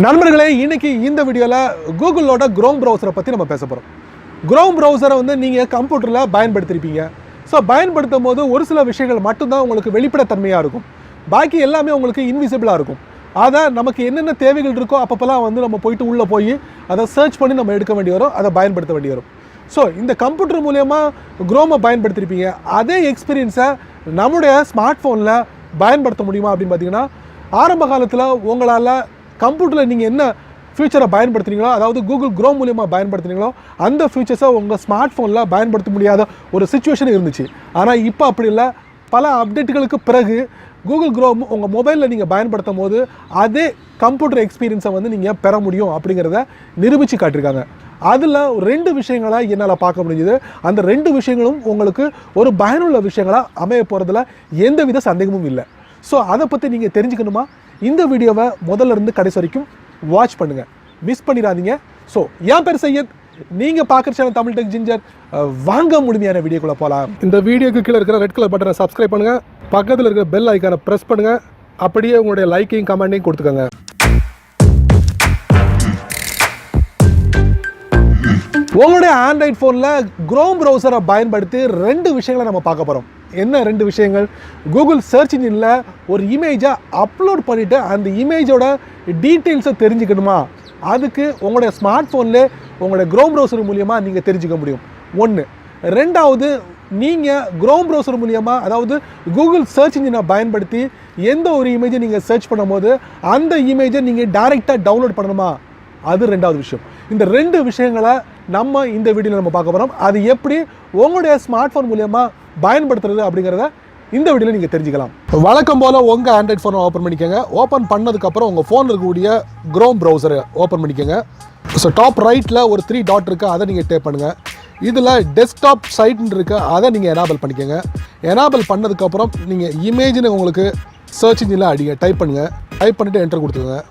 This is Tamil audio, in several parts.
நண்பர்களே, இன்னைக்கு இந்த வீடியோல கூகுளோட குரோம் ப்ரௌசரை பத்தி நம்ம பேச போறோம். குரோம் ப்ரௌசரை நீங்க கம்ப்யூட்டர்ல பயன்படுத்திருப்பீங்க. ஸோ பயன்படுத்தும் போது ஒரு சில விஷயங்கள் மட்டும்தான் உங்களுக்கு வெளிப்படைத்தன்மையா இருக்கும். பாக்கி எல்லாமே உங்களுக்கு இன்விசிபிளா இருக்கும். அதை நமக்கு என்னென்ன தேவைகள் இருக்கோ அப்பப்பெல்லாம் நம்ம போயிட்டு உள்ள போய் அதை சர்ச் பண்ணி நம்ம எடுக்க வேண்டி வரும், அதை பயன்படுத்த வேண்டி வரும். ஸோ இந்த கம்ப்யூட்டர் மூலமா குரோமை பயன்படுத்திருப்பீங்க. அதே எக்ஸ்பீரியன்ஸை நம்முடைய ஸ்மார்ட் ஃபோனில் பயன்படுத்த முடியுமா அப்படின்னு பார்த்தீங்கன்னா, ஆரம்ப காலத்தில் உங்களால் கம்ப்யூட்டரில் நீங்கள் என்ன ஃபியூச்சரை பயன்படுத்துனீங்களோ, அதாவது கூகுள் குரோம் மூலியமாக பயன்படுத்துனீங்களோ அந்த ஃபியூச்சர்ஸை உங்கள் ஸ்மார்ட் ஃபோனில் பயன்படுத்த முடியாத ஒரு சிச்சுவேஷன் இருந்துச்சு. ஆனால் இப்போ அப்படி இல்லை. பல அப்டேட்டுகளுக்கு பிறகு கூகுள் குரோம் உங்கள் மொபைலில் நீங்கள் பயன்படுத்தும் போது அதே கம்ப்யூட்டர் எக்ஸ்பீரியன்ஸை நீங்கள் பெற முடியும் அப்படிங்கிறத நிரூபித்து காட்டியிருக்காங்க. அதில் 2 விஷயங்களை என்னால் பார்க்க முடிஞ்சுது. அந்த 2 விஷயங்களும் உங்களுக்கு ஒரு பயனுள்ள விஷயங்களாக அமைய போகிறதுல எந்தவித சந்தேகமும் இல்லை. ஸோ அதை பற்றி நீங்கள் தெரிஞ்சுக்கணுமா? இந்த வீடியோவை முதல்ல இருந்து கடைசி வரைக்கும் வாட்ச் பண்ணுங்கள், மிஸ் பண்ணிடாதீங்க. ஸோ என் பேர் சையத், நீங்கள் பார்க்குற சேனல் தமிழ் டெக் ஜிஞ்சர். வாங்க முழுமையான வீடியோக்குள்ளே போகலாம். இந்த வீடியோக்கு கீழே இருக்கிற ரெட் கலர் பட்டனை சப்ஸ்கிரைப் பண்ணுங்கள், பக்கத்தில் இருக்கிற பெல் ஐக்கானை ப்ரெஸ் பண்ணுங்கள், அப்படியே உங்களுடைய லைக்கையும் கமெண்ட்டையும் கொடுத்துக்கோங்க. உங்களுடைய ஆண்ட்ராய்ட் ஃபோனில் குரோம் ப்ரௌசரை பயன்படுத்தி 2 விஷயங்களை நம்ம பார்க்க போகிறோம். என்ன 2 விஷயங்கள்? கூகுள் சர்ச் இன்ஜினில் ஒரு இமேஜை அப்லோட் பண்ணிவிட்டு அந்த இமேஜோட டீட்டெயில்ஸை தெரிஞ்சுக்கணுமா? அதுக்கு உங்களுடைய ஸ்மார்ட் ஃபோனில் உங்களுடைய குரோம் ப்ரௌசர் மூலியமாக நீங்கள் தெரிஞ்சுக்க முடியும். 1. 2வது, நீங்கள் குரோம் ப்ரௌசர் மூலியமாக, அதாவது கூகுள் சர்ச் இன்ஜினை பயன்படுத்தி எந்த ஒரு இமேஜை நீங்கள் சர்ச் பண்ணும்போது அந்த இமேஜை நீங்கள் டைரெக்டாக டவுன்லோட் பண்ணணுமா? அது 2வது விஷயம். இந்த 2 விஷயங்களை நம்ம இந்த வீடியோவில் நம்ம பார்க்க போகிறோம். அது எப்படி உங்களுடைய ஸ்மார்ட் ஃபோன் மூலியமாக பயன்படுத்துறது அப்படிங்கிறத இந்த வீடியோவில் நீங்கள் தெரிஞ்சுக்கலாம். வழக்கம் போல் உங்கள் ஆண்ட்ராய்ட் ஃபோனை ஓப்பன் பண்ணிக்கோங்க. ஓப்பன் பண்ணதுக்கப்புறம் உங்கள் ஃபோனில் இருக்கக்கூடிய குரோம் ப்ரௌசரை ஓப்பன் பண்ணிக்கோங்க. ஸோ டாப் ரைட்டில் ஒரு 3 டாட் இருக்குது, அதை நீங்கள் டேப் பண்ணுங்கள். இதில் டெஸ்க்டாப் சைட்னு இருக்குது, அதை நீங்கள் எனாபிள் பண்ணிக்கோங்க. எனாபிள் பண்ணதுக்கப்புறம் நீங்கள் இமேஜ்னு உங்களுக்கு சர்ச் இன்ஜினில் அடிங்க, டைப் பண்ணுங்கள். டைப் பண்ணிவிட்டு என்டர் கொடுத்துக்கோங்க.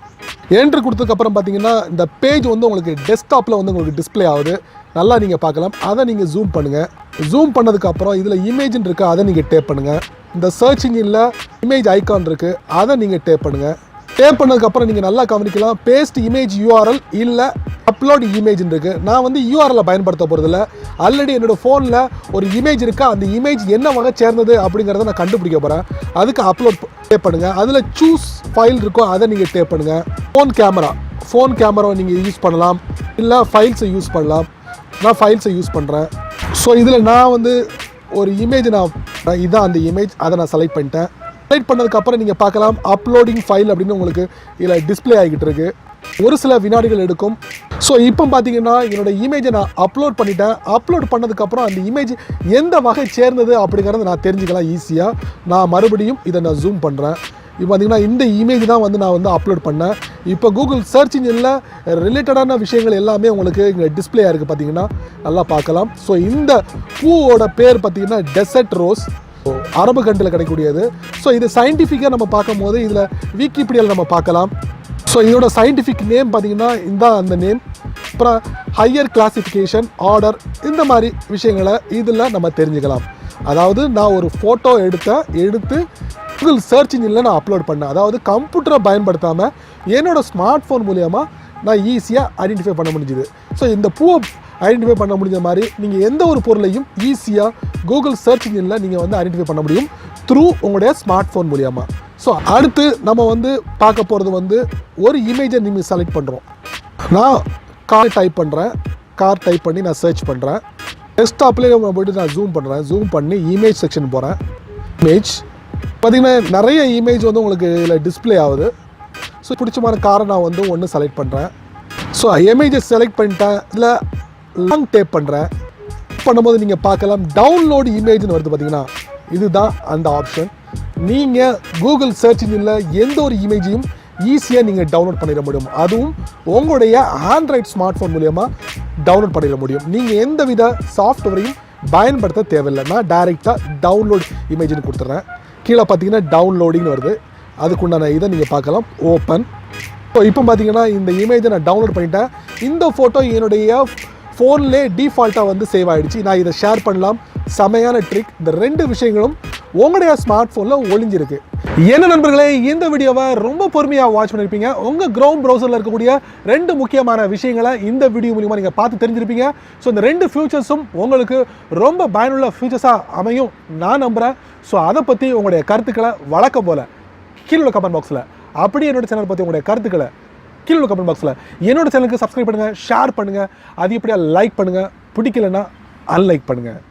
என்ட்ரு கொடுத்ததுக்கப்புறம் பார்த்தீங்கன்னா இந்த பேஜ் உங்களுக்கு டெஸ்க்டாப்பில் உங்களுக்கு டிஸ்பிளே ஆகுது. நல்லா நீங்கள் பார்க்கலாம். அதை நீங்கள் ஜூம் பண்ணுங்கள். ஜூம் பண்ணதுக்கப்புறம் இதில் இமேஜ்னு இருக்குது, அதை நீங்கள் டேப் பண்ணுங்கள். இந்த சர்ச் இன்ஜினில் இமேஜ் ஐக்கான் இருக்குது, அதை நீங்கள் டேப் பண்ணுங்கள். டேப் பண்ணதுக்கப்புறம் நீங்கள் நல்லா கவனிக்கலாம். பேஸ்ட் இமேஜ் யூஆர்எல் இல்லை அப்லோட் இமேஜ்னு இருக்குது. நான் யூஆர்எல்லை பயன்படுத்த போகிறதில்ல. ஆல்ரெடி என்னோடய ஃபோனில் ஒரு இமேஜ் இருக்கா, அந்த இமேஜ் என்ன வகை சேர்ந்தது அப்படிங்கிறத நான் கண்டுபிடிக்க போகிறேன். அதுக்கு அப்லோட் டேப் பண்ணுங்கள். அதில் சூஸ் ஃபைல் இருக்கோ, அதை நீங்கள் டேப் பண்ணுங்கள். ஃபோன் கேமராவை நீங்கள் யூஸ் பண்ணலாம், இல்லை ஃபைல்ஸை யூஸ் பண்ணலாம். நான் ஃபைல்ஸை யூஸ் பண்ணுறேன். ஸோ இதில் நான் ஒரு இமேஜ் இதுதான் அந்த இமேஜ், அதை நான் செலக்ட் பண்ணிட்டேன். செலக்ட் பண்ணதுக்கப்புறம் நீங்கள் பார்க்கலாம் அப்லோடிங் ஃபைல் அப்படின்னு உங்களுக்கு இதில் டிஸ்பிளே ஆகிட்டு இருக்கு. ஒரு சில வினாடிகள் எடுக்கும். ஸோ இப்போ பார்த்தீங்கன்னா என்னோடய இமேஜை நான் அப்லோட் பண்ணிட்டேன். அப்லோட் பண்ணதுக்கப்புறம் அந்த இமேஜ் எந்த வகை சேர்ந்தது அப்படிங்கிறத நான் தெரிஞ்சுக்கலாம் ஈஸியாக. நான் மறுபடியும் இதை நான் ஜூம் பண்ணுறேன். இப்போ பார்த்தீங்கன்னா இந்த இமேஜ் தான் நான் அப்லோட் பண்ணேன். இப்போ கூகுள் சர்ச் இன்ஜினில் ரிலேட்டடான விஷயங்கள் எல்லாமே உங்களுக்கு இங்கே டிஸ்பிளே இருக்குது, பார்த்தீங்கன்னா நல்லா பார்க்கலாம். ஸோ இந்த பூவோட பேர் பார்த்தீங்கன்னா டெசர்ட் ரோஸ், அரபு கண்ட்ரியில் கிடைக்கக்கூடியது. ஸோ இது சயின்டிஃபிக்காக நம்ம பார்க்கும் போது இதில் விக்கிபீடியாவில் நம்ம பார்க்கலாம். ஸோ இதோட சயின்டிஃபிக் நேம் பார்த்தீங்கன்னா இந்த அந்த நேம். அப்புறம் ஹையர் கிளாசிஃபிகேஷன், ஆர்டர், இந்த மாதிரி விஷயங்களை இதில் நம்ம தெரிஞ்சுக்கலாம். அதாவது நான் ஒரு ஃபோட்டோ எடுத்து கூகுள் சர்ச் இன்ஜினில் நான் அப்லோட் பண்ணேன். அதாவது கம்ப்யூட்டரை பயன்படுத்தாமல் என்னோடய ஸ்மார்ட் ஃபோன் மூலியமாக நான் ஈஸியாக ஐடென்டிஃபை பண்ண முடிஞ்சுது. ஸோ இந்த பூவை ஐடென்டிஃபை பண்ண முடிஞ்ச மாதிரி நீங்கள் எந்த ஒரு பொருளையும் ஈஸியாக கூகுள் சர்ச் இன்ஜினில் நீங்கள் ஐடென்டிஃபை பண்ண முடியும் த்ரூ உங்களுடைய ஸ்மார்ட் ஃபோன் மூலியமாக. ஸோ அடுத்து நம்ம பார்க்க போகிறது ஒரு இமேஜை நீங்கள் செலக்ட் பண்ணுறோம். நான் கார் டைப் பண்ணுறேன். கார் டைப் பண்ணி நான் சர்ச் பண்ணுறேன். டெஸ்க்டாப்லேயே போய்ட்டு நான் ஜூம் பண்ணுறேன். ஜூம் பண்ணி இமேஜ் செக்ஷன் போகிறேன். இமேஜ் பார்த்திங்கன்னா நிறைய இமேஜ் உங்களுக்கு இதில் டிஸ்பிளே ஆகுது. ஸோ பிடிச்சமான காரை நான் ஒன்று செலக்ட் பண்ணுறேன். ஸோ இமேஜை செலக்ட் பண்ணிட்டேன். இதில் லாங் டேப் பண்ணுறேன். பண்ணும்போது நீங்கள் பார்க்கலாம் டவுன்லோடு இமேஜ்னு வருது, பார்த்தீங்கன்னா இதுதான் அந்த ஆப்ஷன். நீங்கள் கூகுள் சர்ச் இன்ஜினில் எந்த ஒரு இமேஜையும் ஈஸியாக நீங்கள் டவுன்லோட் பண்ணிட முடியும். அதுவும் உங்களுடைய ஆண்ட்ராய்ட் ஸ்மார்ட் ஃபோன் மூலமாக டவுன்லோட் பண்ணிட முடியும். நீங்கள் எந்த வித சாஃப்ட்வேரையும் பயன்படுத்த தேவையில்லை. நான் டைரெக்டாக டவுன்லோட் இமேஜ்னு கொடுத்துட்றேன். கீழே பார்த்தீங்கன்னா டவுன்லோடிங்னு வருது. அதுக்குண்டான இதை நீங்கள் பார்க்கலாம். ஓப்பன். ஸோ இப்போ பார்த்தீங்கன்னா இந்த இமேஜை நான் டவுன்லோட் பண்ணிட்டேன். இந்த ஃபோட்டோ என்னுடைய ஃபோன்லே டிஃபால்ட்டாக சேவ் ஆகிடுச்சு. நான் இதை ஷேர் பண்ணலாம். செமையான ட்ரிக். இந்த 2 விஷயங்களும் உங்களுடைய ஸ்மார்ட் ஃபோனில் ஒளிஞ்சிருக்கு. என்ன நண்பர்களே, இந்த வீடியோவை ரொம்ப பொறுமையாக வாட்ச் பண்ணியிருப்பீங்க. உங்கள் க்ரௌம் ப்ரௌசரில் இருக்கக்கூடிய 2 முக்கியமான விஷயங்களை இந்த வீடியோ மூலிமா நீங்கள் பார்த்து தெரிஞ்சிருப்பீங்க. ஸோ இந்த 2 ஃபியூச்சர்ஸும் உங்களுக்கு ரொம்ப பயனுள்ள ஃபியூச்சர்ஸாக அமையும் நான் நம்புகிறேன். ஸோ அதை பற்றி உங்களுடைய கருத்துக்களை வழக்கம் போல் கீழே உள்ள கமெண்ட் பாக்ஸில், அப்படியே என்னோட சேனல் பற்றி உங்களுடைய கருத்துக்களை கீழே உள்ள கமெண்ட் பாக்ஸில், என்னோட சேனலுக்கு சப்ஸ்கிரைப் பண்ணுங்கள், ஷேர் பண்ணுங்கள், அது எப்படியா லைக் பண்ணுங்கள், பிடிக்கலன்னா அன்லைக் பண்ணுங்கள்.